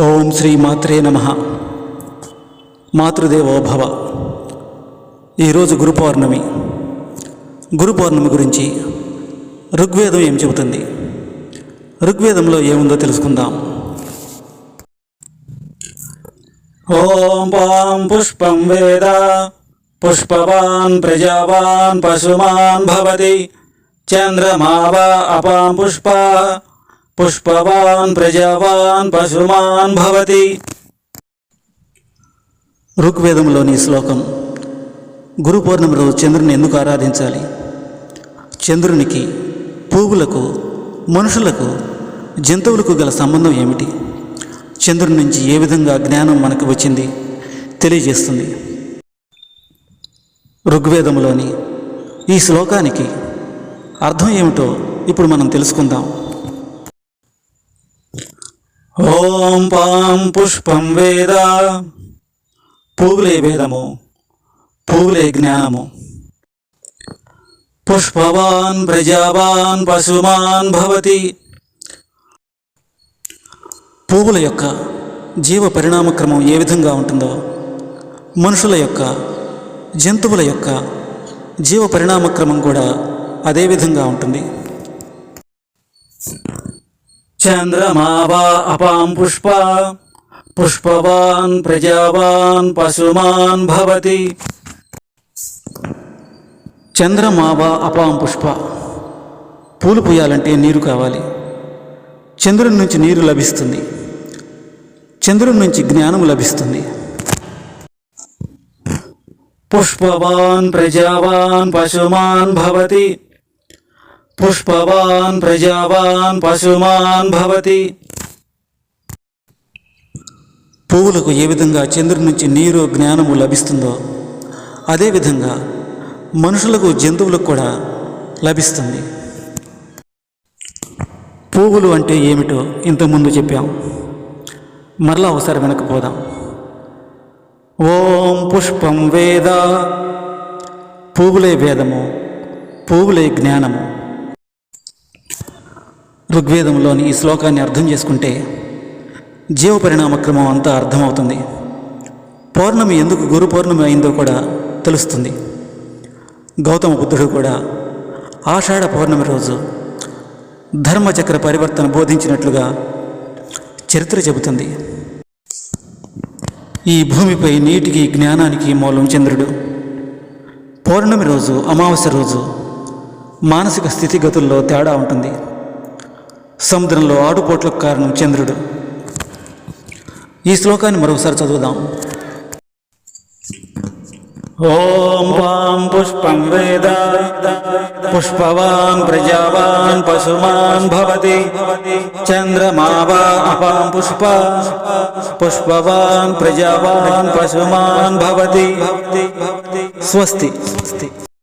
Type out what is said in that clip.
ఓం శ్రీ మాత్రే నమః. మాతృదేవో భవ. ఈరోజు గురు పౌర్ణమి. గురు పౌర్ణమి గురించి ఋగ్వేదం ఏం చెబుతుంది, ఋగ్వేదంలో ఏముందో తెలుసుకుందాం. ఓం పాం పుష్పం వేద పుష్పవాన్ ప్రజావాన్ పశుమాన్ భవతి చంద్రమావా అపాం పుష్ప పుష్పవాన్ ప్రజావాన్ పశుమాన్ భవతి. ఋగ్వేదంలోని శ్లోకం గురు పౌర్ణమి రోజు చంద్రుని ఎందుకు ఆరాధించాలి, చంద్రునికి పువ్వులకు మనుషులకు జంతువులకు గల సంబంధం ఏమిటి, చంద్రుని నుంచి ఏ విధంగా జ్ఞానం మనకు వచ్చింది తెలియజేస్తుంది. ఋగ్వేదంలోని ఈ శ్లోకానికి అర్థం ఏమిటో ఇప్పుడు మనం తెలుసుకుందాం. ఓం పాం పుష్పం వేద, పువ్వులే వేదము, పువ్వులే జ్ఞానము. పుష్పవాన్ ప్రజావాన్ పశుమాన్ భవతి. పువ్వుల యొక్క జీవ పరిణామక్రమం ఏ విధంగా ఉంటుందో మనుషుల యొక్క జంతువుల యొక్క జీవ పరిణామక్రమం కూడా అదే విధంగా ఉంటుంది. చంద్రమావా అపాం పుష్ప పుష్పవాన్ ప్రజావాన్ పశుమాన్ భవతి. చంద్రమావా అపాం పుష్ప, పూలు పూయాలంటే నీరు కావాలి. చంద్రుని నుంచి నీరు లభిస్తుంది, చంద్రుని నుంచి జ్ఞానం లభిస్తుంది. పుష్పవాన్ ప్రజావాన్ పశుమాన్ భవతి పుష్పవాన్ ప్రజావాన్ పశుమాన్ భవతి. పువ్వులకు ఏ విధంగా చంద్రుని నుంచి నీరు జ్ఞానము లభిస్తుందో అదేవిధంగా మనుషులకు జంతువులకు కూడా లభిస్తుంది. పువ్వులు అంటే ఏమిటో ఇంతకుముందు చెప్పాం, మరలా ఒకసారి వెనకపోదాం. ఓం పుష్పం వేద, పువ్వులే వేదము, పువ్వులే జ్ఞానము. ఋగ్వేదంలోని ఈ శ్లోకాన్ని అర్థం చేసుకుంటే జీవ పరిణామక్రమం అంతా అర్థమవుతుంది. పౌర్ణమి ఎందుకు గురు పౌర్ణమి అయిందో కూడా తెలుస్తుంది. గౌతమ బుద్ధుడు కూడా ఆషాఢ పౌర్ణమి రోజు ధర్మచక్ర పరివర్తన బోధించినట్లుగా చరిత్ర చెబుతుంది. ఈ భూమిపై నీటికి జ్ఞానానికి మూలం చంద్రుడు. పౌర్ణమి రోజు అమావాస్య రోజు మానసిక స్థితిగతుల్లో తేడా ఉంటుంది. సముద్రంలో ఆటుపోట్లకు కారణం చంద్రుడు. ఈ శ్లోకాన్ని మరొకసారి చదువుదాం. ఓం పాం పుష్పం వేద పుష్పవాన్ ప్రజావాన్ పశుమాన్ భవతి చంద్రమావా అపాం పుష్ప పుష్పవాన్ ప్రజావాన్ పశుమాన్ భవతి. స్వస్తి.